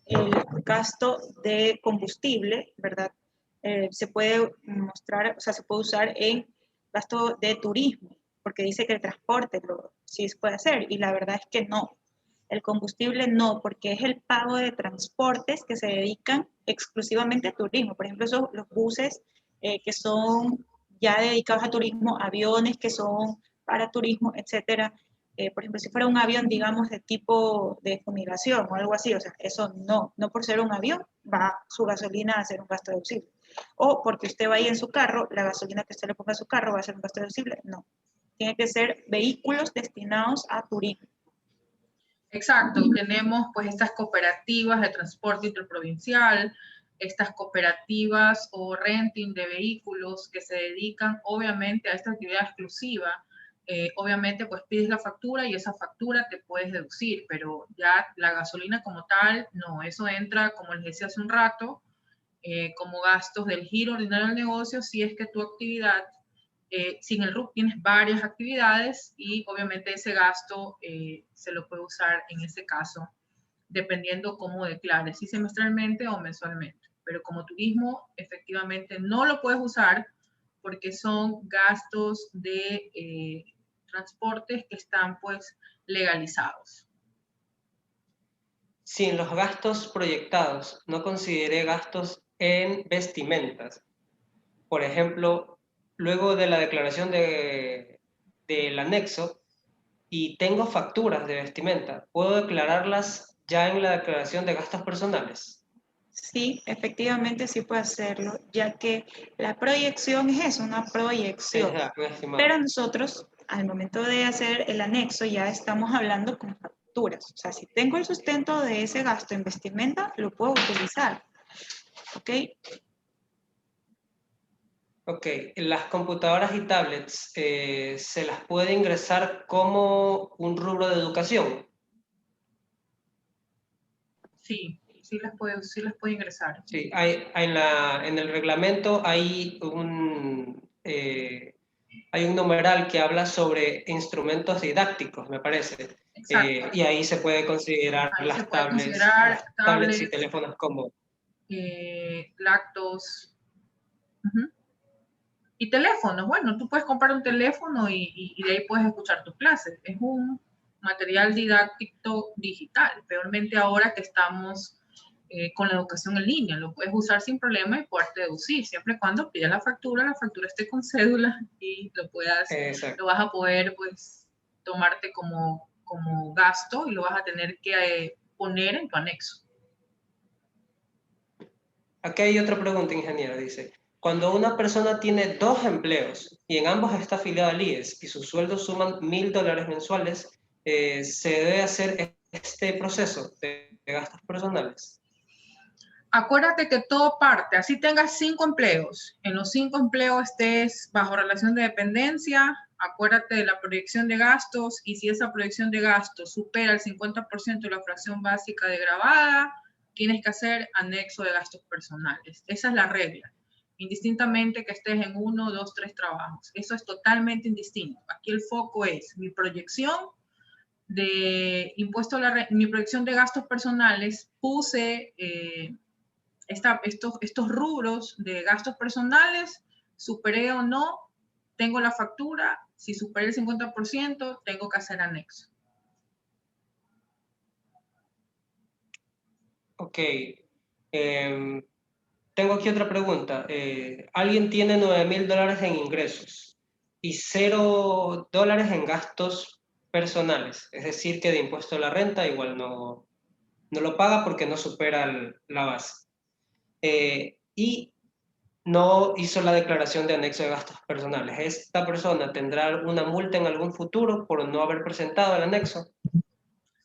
S2: el gasto de combustible, ¿verdad? Se puede mostrar, o sea, se puede usar en gasto de turismo, porque dice que el transporte sí se puede hacer, y la verdad es que no. El combustible no, porque es el pago de transportes que se dedican exclusivamente a turismo. Por ejemplo, los buses que son ya dedicados a turismo, aviones que son para turismo, etcétera. Por ejemplo, si fuera un avión, digamos, de tipo de fumigación o algo así, o sea, eso no por ser un avión va su gasolina a ser un gasto deducible. O porque usted vaya en su carro, la gasolina que usted le ponga a su carro va a ser un gasto deducible, no. Tiene que ser vehículos destinados a turismo.
S1: Exacto, tenemos pues estas cooperativas de transporte interprovincial, estas cooperativas o renting de vehículos que se dedican obviamente a esta actividad exclusiva. Obviamente pues pides la factura y esa factura te puedes deducir, pero ya la gasolina como tal, no, eso entra, como les decía hace un rato, como gastos del giro ordinario del negocio, si es que tu actividad, sin el RUC tienes varias actividades y obviamente ese gasto se lo puede usar en ese caso, dependiendo cómo declares, si semestralmente o mensualmente. Pero como turismo, efectivamente no lo puedes usar porque son gastos de transportes que están pues legalizados.
S3: Si en los gastos proyectados no consideré gastos en vestimentas, por ejemplo, luego de la declaración del anexo y tengo facturas de vestimenta, ¿puedo declararlas ya en la declaración de gastos personales?
S2: Sí, efectivamente sí puede hacerlo, ya que la proyección es eso, una proyección. Pero nosotros, al momento de hacer el anexo, ya estamos hablando con facturas. O sea, si tengo el sustento de ese gasto en vestimenta, lo puedo utilizar. ¿Ok?
S3: Ok, las computadoras y tablets se las puede ingresar como un rubro de educación.
S1: Sí, sí las puede ingresar.
S3: Sí, en el reglamento hay un numeral que habla sobre instrumentos didácticos, me parece. Y ahí se puede considerar
S1: ahí
S3: las tablets y teléfonos como
S1: lactos. Y teléfonos, bueno, tú puedes comprar un teléfono y de ahí puedes escuchar tus clases. Es un material didáctico digital, peormente ahora que estamos con la educación en línea. Lo puedes usar sin problema y poderte deducir, siempre y cuando pidas la factura esté con cédula y lo vas a poder pues tomarte como gasto y lo vas a tener que poner en tu anexo.
S3: Aquí hay otra pregunta, ingeniero. Dice, cuando una persona tiene 2 empleos y en ambos está afiliada al IES y sus sueldos suman $1.000 mensuales, ¿se debe hacer este proceso de gastos personales?
S1: Acuérdate que todo parte, así tengas 5 empleos, en los 5 empleos estés bajo relación de dependencia, acuérdate de la proyección de gastos y si esa proyección de gastos supera el 50% de la fracción básica de gravada, tienes que hacer anexo de gastos personales. Esa es la regla, indistintamente que estés en 1, 2, 3 trabajos. Eso es totalmente indistinto. Aquí el foco es mi proyección de impuesto a la renta, mi proyección de gastos personales, puse estos rubros de gastos personales, superé o no, tengo la factura, si superé el 50%, tengo que hacer anexo.
S3: Ok. Tengo aquí otra pregunta. Alguien tiene $9.000 en ingresos y $0 en gastos personales. Es decir, que de impuesto a la renta igual no lo paga porque no supera la base. Y no hizo la declaración de anexo de gastos personales. ¿Esta persona tendrá una multa en algún futuro por no haber presentado el anexo?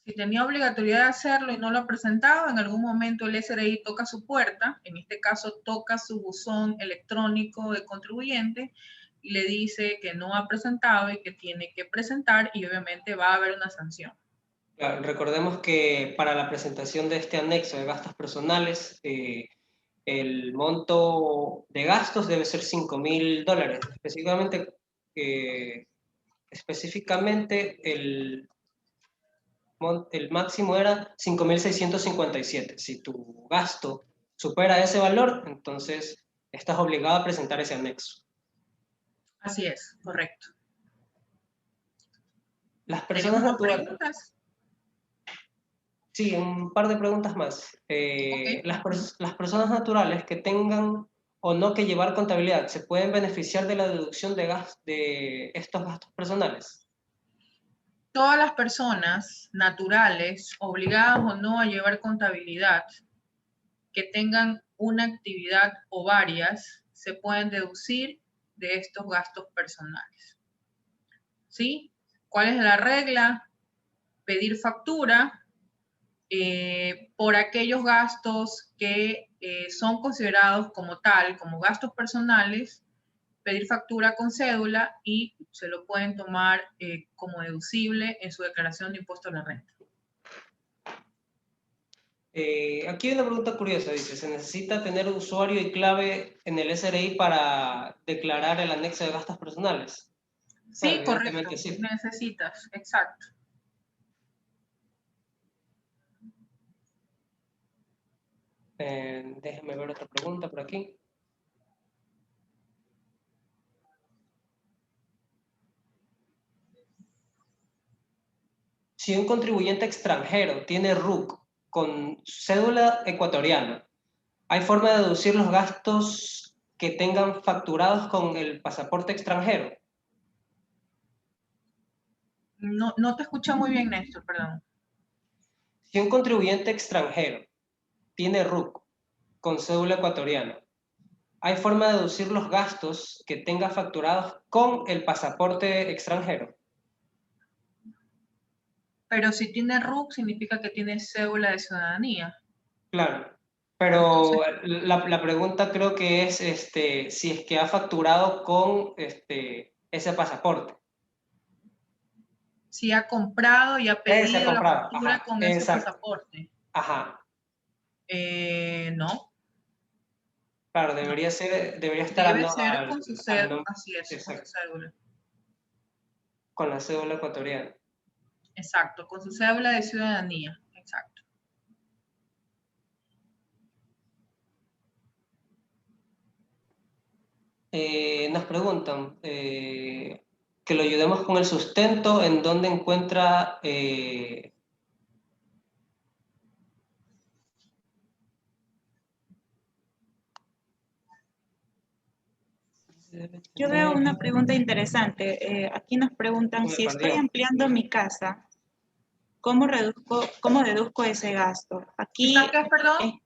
S1: Si tenía obligatoriedad de hacerlo y no lo ha presentado, en algún momento el SRI toca su puerta, en este caso toca su buzón electrónico de contribuyente y le dice que no ha presentado y que tiene que presentar y obviamente va a haber una sanción.
S3: Claro, recordemos que para la presentación de este anexo de gastos personales, el monto de gastos debe ser $5.000. Específicamente el máximo era 5.657. Si tu gasto supera ese valor, entonces estás obligado a presentar ese anexo.
S1: Así es, correcto.
S3: Las personas
S1: ¿Tenemos
S3: naturales.
S1: preguntas?
S3: Sí, un par de preguntas más.
S1: Okay.
S3: Las personas naturales que tengan o no que llevar contabilidad, ¿se pueden beneficiar de la deducción de estos gastos personales?
S1: Todas las personas naturales, obligadas o no a llevar contabilidad, que tengan una actividad o varias, se pueden deducir de estos gastos personales. ¿Sí? ¿Cuál es la regla? Pedir factura por aquellos gastos que son considerados como tal, como gastos personales, pedir factura con cédula y se lo pueden tomar como deducible en su declaración de impuesto a la renta.
S3: Aquí hay una pregunta curiosa, dice, ¿se necesita tener usuario y clave en el SRI para declarar el anexo de gastos personales?
S1: Sí,
S3: Bueno,
S1: correcto,
S3: evidentemente sí.
S1: necesitas, exacto.
S3: Déjenme ver otra pregunta por aquí. Si un contribuyente extranjero tiene RUC con cédula ecuatoriana, ¿hay forma de deducir los gastos que tengan facturados con el pasaporte extranjero?
S1: No te escuché muy bien, Néstor, perdón.
S3: Si un contribuyente extranjero tiene RUC con cédula ecuatoriana, ¿hay forma de deducir los gastos que tenga facturados con el pasaporte extranjero?
S1: Pero si tiene RUC, significa que tiene cédula de ciudadanía.
S3: Claro, pero
S1: Entonces,
S3: la pregunta creo que es si es que ha facturado con ese pasaporte.
S1: si ha comprado y ha
S3: Ese ha
S1: pedido la
S3: comprado,
S1: factura
S3: ajá,
S1: con ese
S3: exacto,
S1: pasaporte.
S3: ajá.
S1: No,
S3: Claro,
S1: no.
S3: debería estar
S1: Debe ser con su
S3: al
S1: cédula,
S3: nombre,
S1: así es, con su
S3: exacto,
S1: cédula.
S3: con la cédula ecuatoriana.
S1: Exacto, con su cédula de ciudadanía, exacto.
S3: Nos preguntan que lo ayudemos con el sustento, en dónde encuentra
S2: Yo veo una pregunta interesante. Aquí nos preguntan,
S3: Me
S2: si estoy
S3: perdió.
S2: ampliando mi casa, cómo deduzco ese gasto? Aquí,
S1: ¿Están qué, perdón?
S2: eh,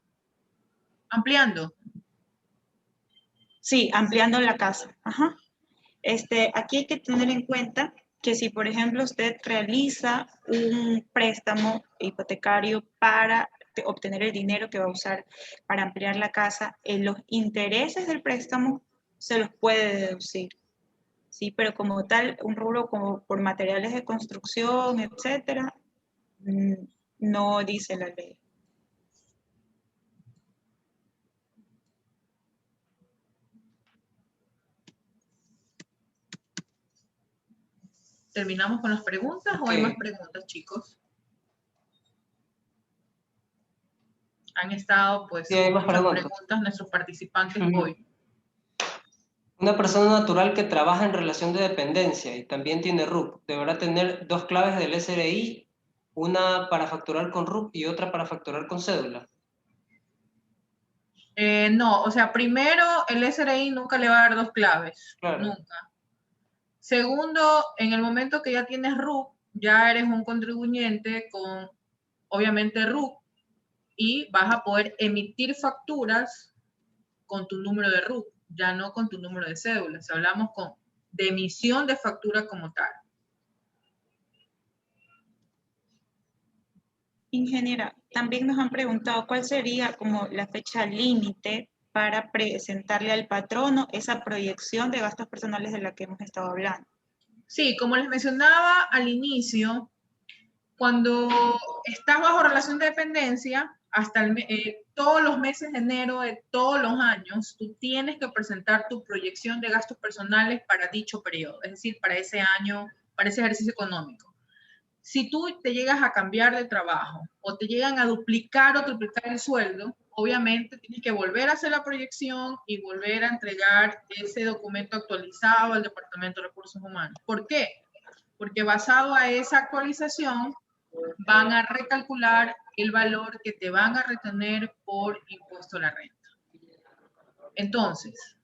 S1: Ampliando.
S2: sí, ampliando la casa. Ajá. Aquí hay que tener en cuenta que si, por ejemplo, usted realiza un préstamo hipotecario para obtener el dinero que va a usar para ampliar la casa, los intereses del préstamo se los puede deducir. Sí, pero como tal, un rubro como por materiales de construcción, etcétera, no dice la ley.
S1: ¿Terminamos con las preguntas o hay
S3: Ok.
S1: más preguntas, chicos? Han estado pues
S3: Sí, hay
S1: con
S3: más
S1: muchas
S3: preguntas.
S1: preguntas nuestros participantes
S3: Ujú.
S1: hoy.
S3: Una persona natural que trabaja en relación de dependencia y también tiene RUC, deberá tener 2 claves del SRI, una para facturar con RUC y otra para facturar con cédula.
S1: No, o sea, primero el SRI nunca le va a dar 2 claves,
S3: Claro.
S1: nunca. Segundo, en el momento que ya tienes RUC, ya eres un contribuyente con, obviamente, RUC y vas a poder emitir facturas con tu número de RUC, ya no con tu número de cédula. Si hablamos de emisión de factura como tal.
S2: Ingeniera, también nos han preguntado cuál sería como la fecha límite para presentarle al patrono esa proyección de gastos personales de la que hemos estado hablando.
S1: Sí, como les mencionaba al inicio, cuando estás bajo relación de dependencia, hasta todos los meses de enero de todos los años, tú tienes que presentar tu proyección de gastos personales para dicho periodo, es decir, para ese año, para ese ejercicio económico. Si tú te llegas a cambiar de trabajo o te llegan a duplicar o triplicar el sueldo, obviamente tienes que volver a hacer la proyección y volver a entregar ese documento actualizado al Departamento de Recursos Humanos. ¿Por qué? Porque basado a esa actualización van a recalcular el valor que te van a retener por impuesto a la renta. Entonces,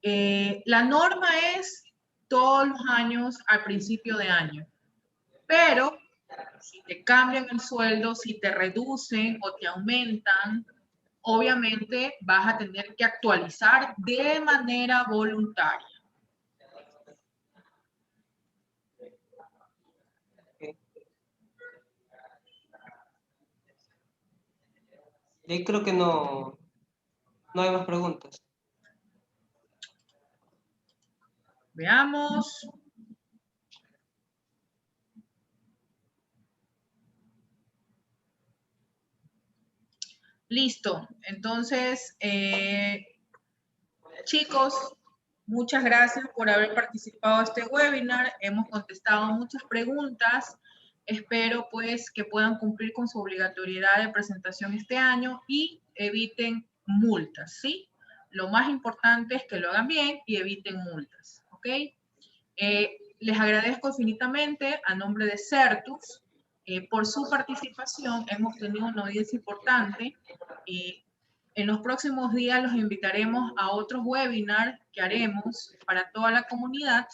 S1: la norma es todos los años al principio de año, pero si te cambian el sueldo, si te reducen o te aumentan, obviamente vas a tener que actualizar de manera voluntaria.
S3: Y ahí creo que no hay más preguntas.
S1: Veamos. Listo. Entonces, chicos, muchas gracias por haber participado en este webinar. Hemos contestado muchas preguntas. Espero pues que puedan cumplir con su obligatoriedad de presentación este año y eviten multas, ¿sí? Lo más importante es que lo hagan bien y eviten multas, ¿ok? Les agradezco infinitamente a nombre de Certus por su participación. Hemos tenido una audiencia importante y en los próximos días los invitaremos a otros webinars que haremos para toda la comunidad.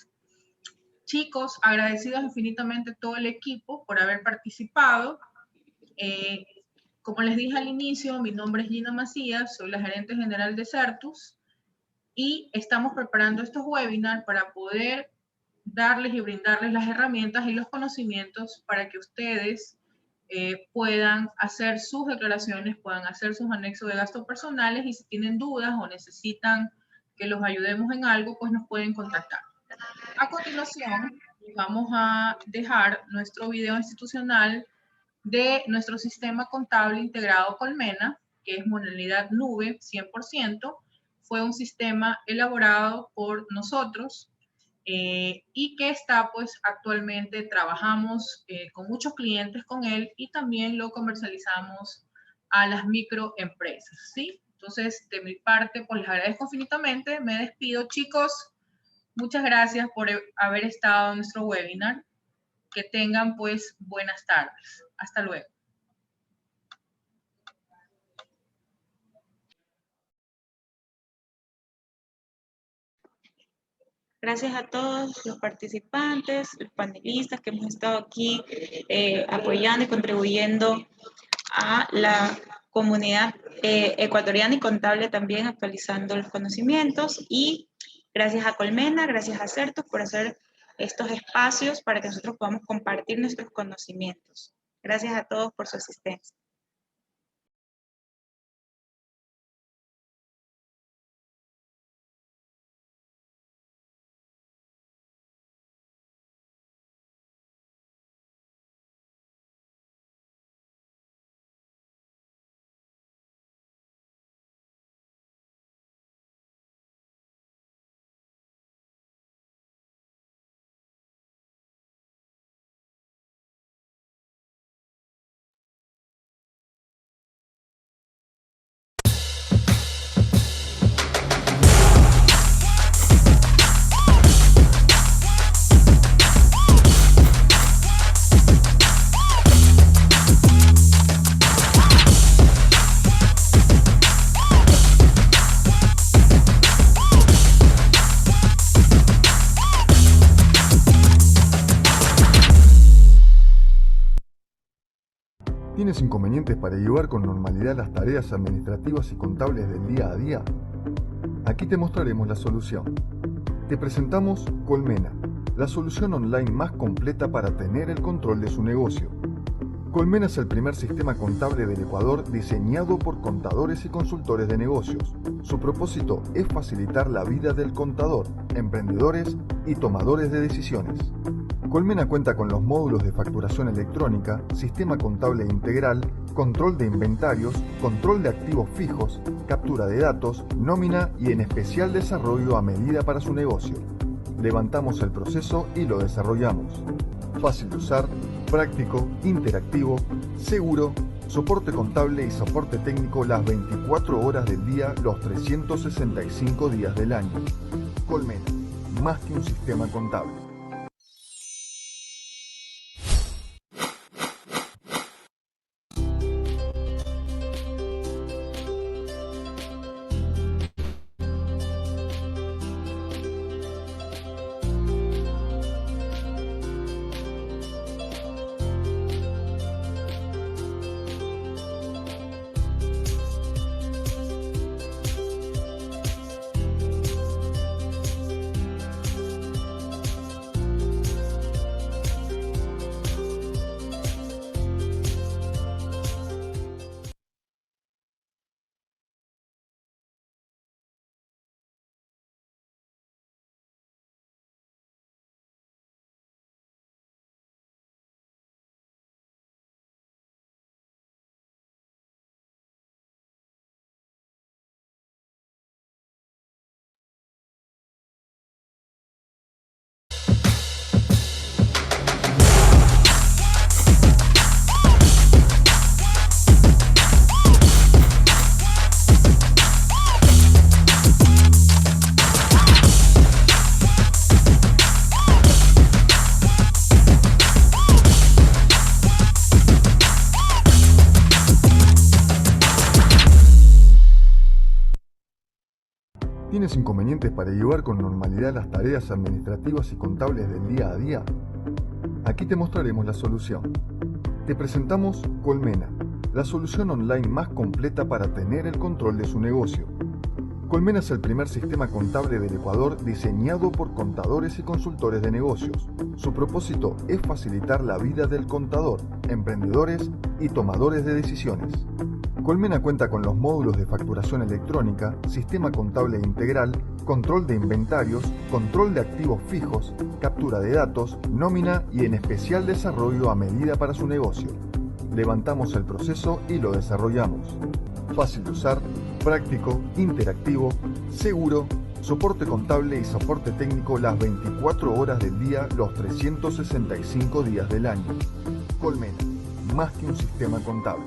S1: Chicos, agradecidos infinitamente a todo el equipo por haber participado. Como les dije al inicio, mi nombre es Gina Macías, soy la gerente general de Certus y estamos preparando estos webinars para poder darles y brindarles las herramientas y los conocimientos para que ustedes puedan hacer sus declaraciones, puedan hacer sus anexos de gastos personales y si tienen dudas o necesitan que los ayudemos en algo, pues nos pueden contactar. A continuación, vamos a dejar nuestro video institucional de nuestro sistema contable integrado Colmena, que es modalidad nube 100%. Fue un sistema elaborado por nosotros y que está pues actualmente trabajamos con muchos clientes con él y también lo comercializamos a las microempresas, ¿sí? Entonces, de mi parte, pues les agradezco infinitamente, me despido, chicos, muchas gracias por haber estado en nuestro webinar, que tengan pues buenas tardes, hasta luego.
S2: Gracias a todos los participantes, los panelistas que hemos estado aquí apoyando y contribuyendo a la comunidad ecuatoriana y contable también, actualizando los conocimientos. Y gracias a Colmena, gracias a Certus por hacer estos espacios para que nosotros podamos compartir nuestros conocimientos. Gracias a todos por su asistencia.
S4: ¿Tienes inconvenientes para llevar con normalidad las tareas administrativas y contables del día a día? Aquí te mostraremos la solución. Te presentamos Colmena, la solución online más completa para tener el control de su negocio. Colmena es el primer sistema contable del Ecuador diseñado por contadores y consultores de negocios. Su propósito es facilitar la vida del contador, emprendedores y tomadores de decisiones. Colmena cuenta con los módulos de facturación electrónica, sistema contable integral, control de inventarios, control de activos fijos, captura de datos, nómina y en especial desarrollo a medida para su negocio. Levantamos el proceso y lo desarrollamos. Fácil de usar, práctico, interactivo, seguro, soporte contable y soporte técnico las 24 horas del día, los 365 días del año. Colmena, más que un sistema contable. ¿Tienes inconvenientes para llevar con normalidad las tareas administrativas y contables del día a día? Aquí te mostraremos la solución. Te presentamos Colmena, la solución online más completa para tener el control de su negocio. Colmena es el primer sistema contable del Ecuador diseñado por contadores y consultores de negocios. Su propósito es facilitar la vida del contador, emprendedores y tomadores de decisiones. Colmena cuenta con los módulos de facturación electrónica, sistema contable integral, control de inventarios, control de activos fijos, captura de datos, nómina y en especial desarrollo a medida para su negocio. Levantamos el proceso y lo desarrollamos. Fácil de usar, práctico, interactivo, seguro, soporte contable y soporte técnico las 24 horas del día, los 365 días del año. Colmena, más que un sistema contable.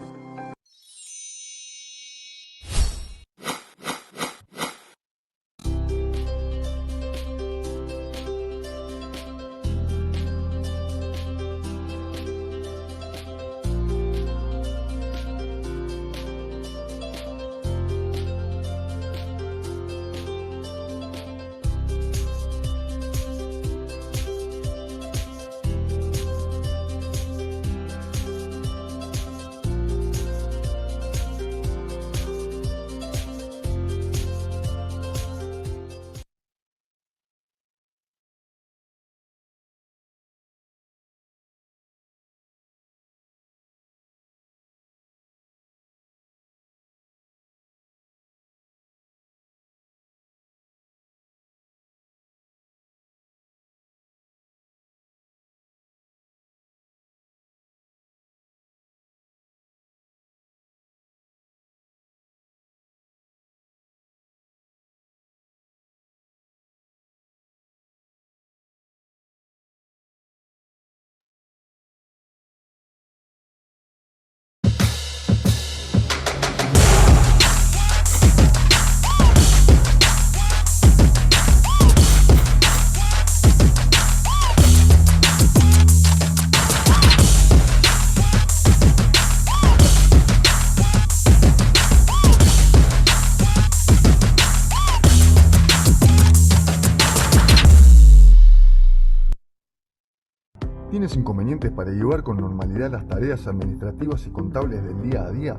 S4: ¿Tienes inconvenientes para llevar con normalidad las tareas administrativas y contables del día a día?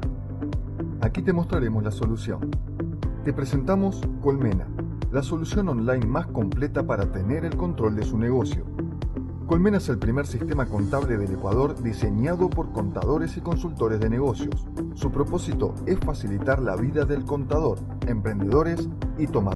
S4: Aquí te mostraremos la solución. Te presentamos Colmena, la solución online más completa para tener el control de su negocio. Colmena es el primer sistema contable del Ecuador diseñado por contadores y consultores de negocios. Su propósito es facilitar la vida del contador, emprendedores y tomadores